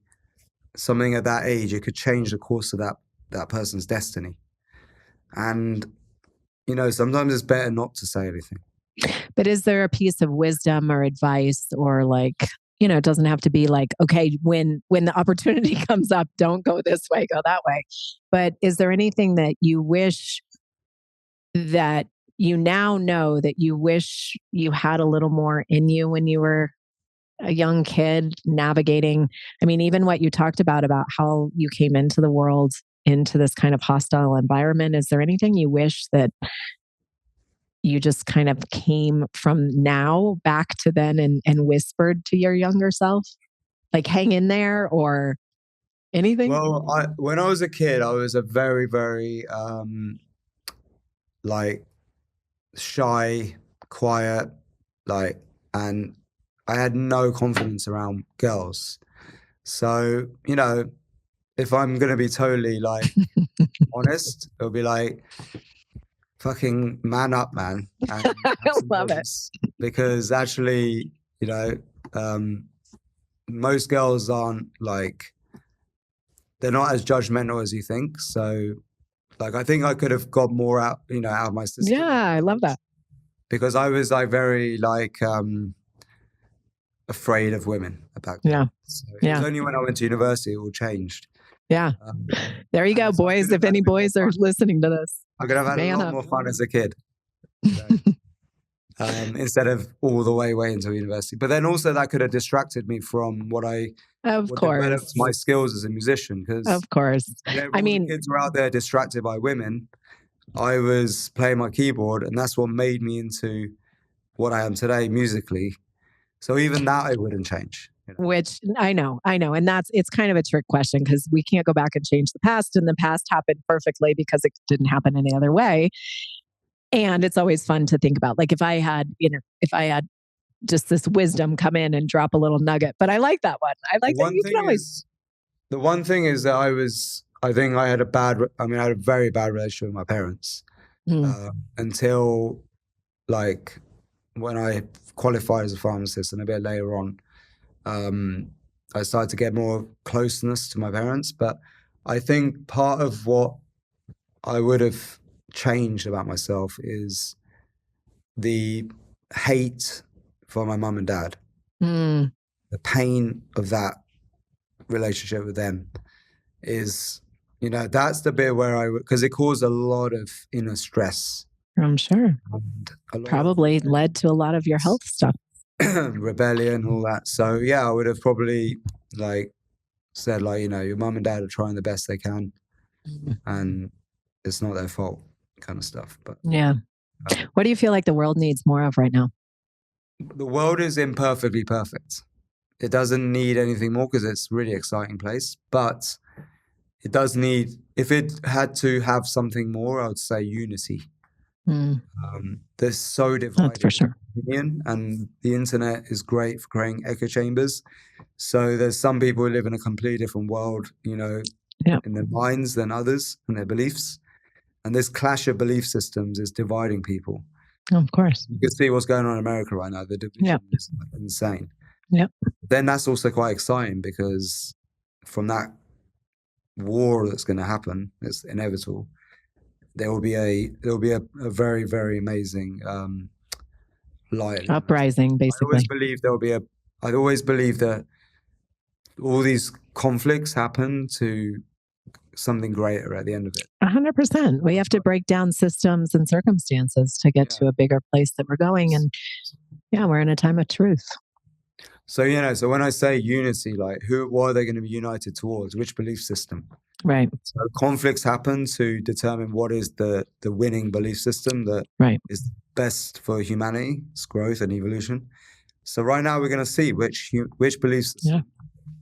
something at that age, it could change the course of that person's destiny. And, sometimes it's better not to say anything. But is there a piece of wisdom or advice or like it doesn't have to be like, okay, when the opportunity comes up, don't go this way, go that way. But is there anything that you wish that you now know that you wish you had a little more in you when you were a young kid navigating? I mean, even what you talked about how you came into the world, into this kind of hostile environment. Is there anything you wish that you just kind of came from now back to then and whispered to your younger self? Like hang in there or anything? Well, when I was a kid, I was a very, very like shy, quiet, and I had no confidence around girls. So, if I'm going to be totally honest, it'll be like, fucking man up, man. And I love it. because actually, most girls aren't they're not as judgmental as you think. So I think I could have got more out of my system. Yeah, I love that. Because I was very afraid of women back then. Yeah. So it was only when I went to university it all changed. Yeah. There you go, boys. If any boys are listening to this, I could have had a lot more fun as a kid. Instead of all the way into university. But then also that could have distracted me from what developed my skills as a musician. Because of course, I mean, kids were out there distracted by women. I was playing my keyboard, and that's what made me into what I am today musically. So even that I wouldn't change. Which I know. And it's kind of a trick question because we can't go back and change the past, and the past happened perfectly because it didn't happen any other way. And it's always fun to think about, if I had just this wisdom come in and drop a little nugget. But I like that one. I like that you can always. The one thing is that I think I had I had a very bad relationship with my parents until when I qualified as a pharmacist, and a bit later on, I started to get more closeness to my parents. But I think part of what I would have changed about myself is the hate for my mum and dad. The pain of that relationship with them is, that's the bit where because it caused a lot of inner stress. I'm sure. Probably led to a lot of your health stuff. Rebellion, all that. So yeah, I would have probably said your mum and dad are trying the best they can, and it's not their fault, kind of stuff. But yeah, what do you feel like the world needs more of right now? The world is imperfectly perfect. It doesn't need anything more because it's a really exciting place. But it does need, if it had to have something more, I would say unity. They're so divided. That's for sure. And the internet is great for creating echo chambers. So there's some people who live in a completely different world, in their minds than others and their beliefs. And this clash of belief systems is dividing people. Of course. You can see what's going on in America right now. The division is insane. Yep. Then that's also quite exciting because from that war that's going to happen, it's inevitable. There will be a very, very amazing light uprising. Basically, I always believe that all these conflicts happen to something greater at the end of it. 100%. We have to break down systems and circumstances to get to a bigger place that we're going. And we're in a time of truth. So, so when I say unity, what are they going to be united towards? Which belief system? Right. So conflicts happen to determine what is the winning belief system that is best for humanity's growth and evolution. So right now we're going to see which belief system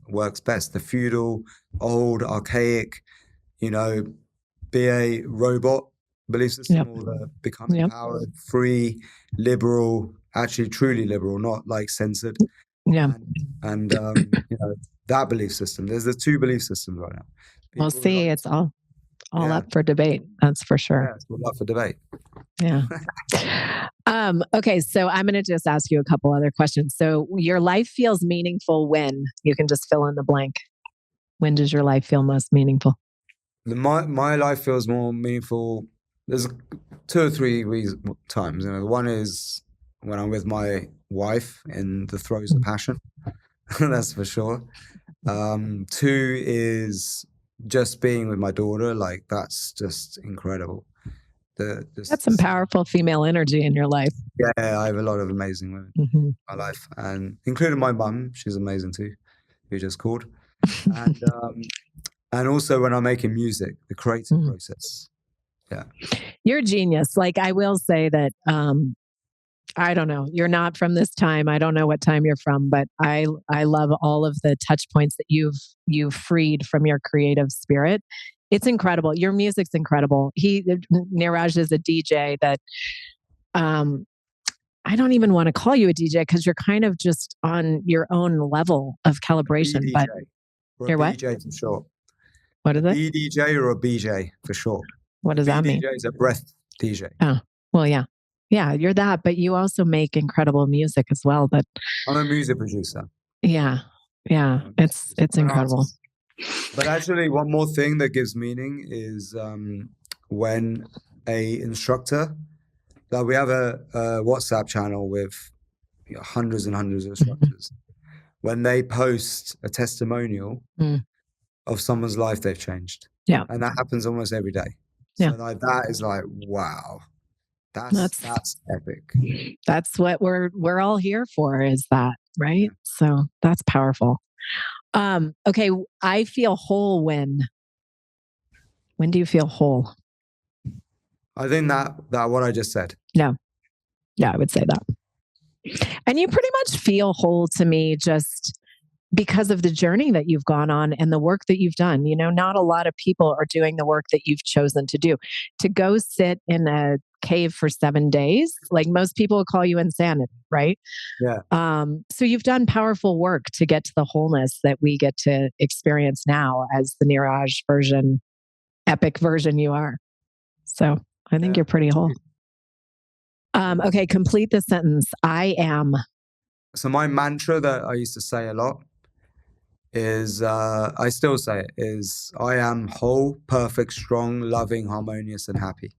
works best. The feudal, old, archaic, be a robot belief system, or the becoming empowered, free, liberal, actually truly liberal, not censored. Yeah. And that belief system. There's the two belief systems right now. We'll see. It's all up for debate. That's for sure. Yeah, it's all up for debate. Yeah. Okay. So I'm going to just ask you a couple other questions. So your life feels meaningful when? You can just fill in the blank. When does your life feel most meaningful? My life feels more meaningful. There's 2 or 3 times. One is when I'm with my wife in the throes of passion. That's for sure. Two is just being with my daughter. Like, that's just incredible. That's some powerful female energy in your life. Yeah, I have a lot of amazing women in my life, and including my mum. She's amazing too, who just called. And also when I'm making music, the creative process. Yeah. You're a genius. Like, I will say that, I don't know, you're not from this time. I don't know what time you're from, but I love all of the touch points that you've freed from your creative spirit. It's incredible. Your music's incredible. Niraj is a DJ that, I don't even want to call you a DJ because you're kind of just on your own level of calibration. But you're what? BJ for short. What is it? BDJ or a BJ for short. What does that mean? BDJ is a breath DJ. Oh, well, yeah. Yeah, you're that, but you also make incredible music as well. But I'm a music producer. Yeah. It's incredible. But actually, one more thing that gives meaning is when a instructor, like we have a WhatsApp channel with hundreds and hundreds of instructors. When they post a testimonial of someone's life they've changed. Yeah. And that happens almost every day. So like, that is like, wow. That's epic. That's what we're all here for, is that, right? So that's powerful. Okay, I feel whole when do you feel whole? I think that what I just said. Yeah, I would say that. And you pretty much feel whole to me just because of the journey that you've gone on and the work that you've done. You know, not a lot of people are doing the work that you've chosen to do. To go sit in a cave for 7 days, like, most people will call you insanity, right? Yeah. So you've done powerful work to get to the wholeness that we get to experience now as the Neeraj version, epic version you are. So I think you're pretty whole. Okay, complete the sentence. I am. So my mantra that I used to say a lot is, I still say it, is I am whole, perfect, strong, loving, harmonious, and happy.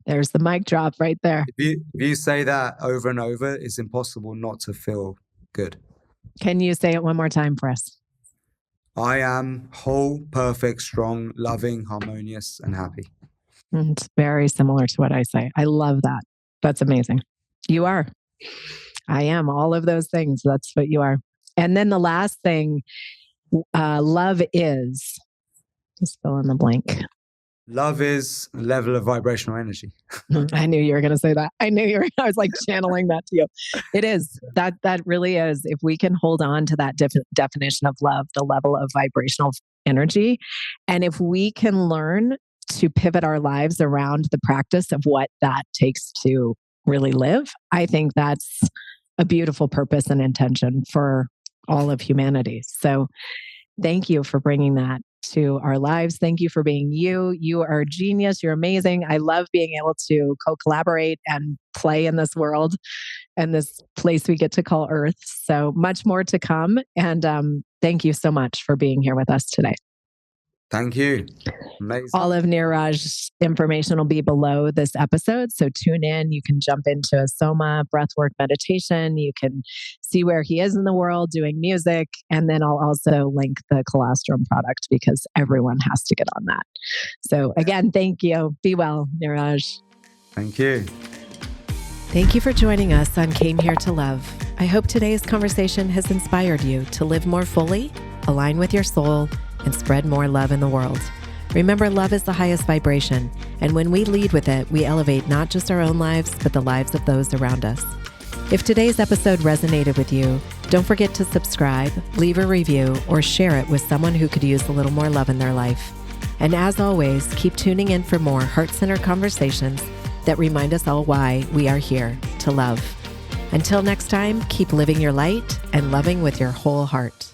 There's the mic drop right there. If you say that over and over, it's impossible not to feel good. Can you say it one more time for us? I am whole, perfect, strong, loving, harmonious, and happy. It's very similar to what I say. I love that. That's amazing. You are. I am all of those things. That's what you are. And then the last thing, love is, just fill in the blank. Love is a level of vibrational energy. I knew you were going to say that. I was like channeling that to you. It is. That really is. If we can hold on to that definition of love, the level of vibrational energy, and if we can learn to pivot our lives around the practice of what that takes to really live, I think that's a beautiful purpose and intention for all of humanity. So thank you for bringing that to our lives. Thank you for being you. You are a genius. You're amazing. I love being able to co-collaborate and play in this world and this place we get to call Earth. So much more to come. And thank you so much for being here with us today. Thank you. Amazing. All of Neeraj's information will be below this episode. So tune in. You can jump into a Soma breathwork meditation. You can see where he is in the world doing music. And then I'll also link the colostrum product because everyone has to get on that. So again, thank you. Be well, Neeraj. Thank you. Thank you for joining us on Came Here to Love. I hope today's conversation has inspired you to live more fully, align with your soul, and spread more love in the world. Remember, love is the highest vibration, and when we lead with it, we elevate not just our own lives, but the lives of those around us. If today's episode resonated with you, don't forget to subscribe, leave a review, or share it with someone who could use a little more love in their life. And as always, keep tuning in for more heart-centered conversations that remind us all why we are here to love. Until next time, keep living your light and loving with your whole heart.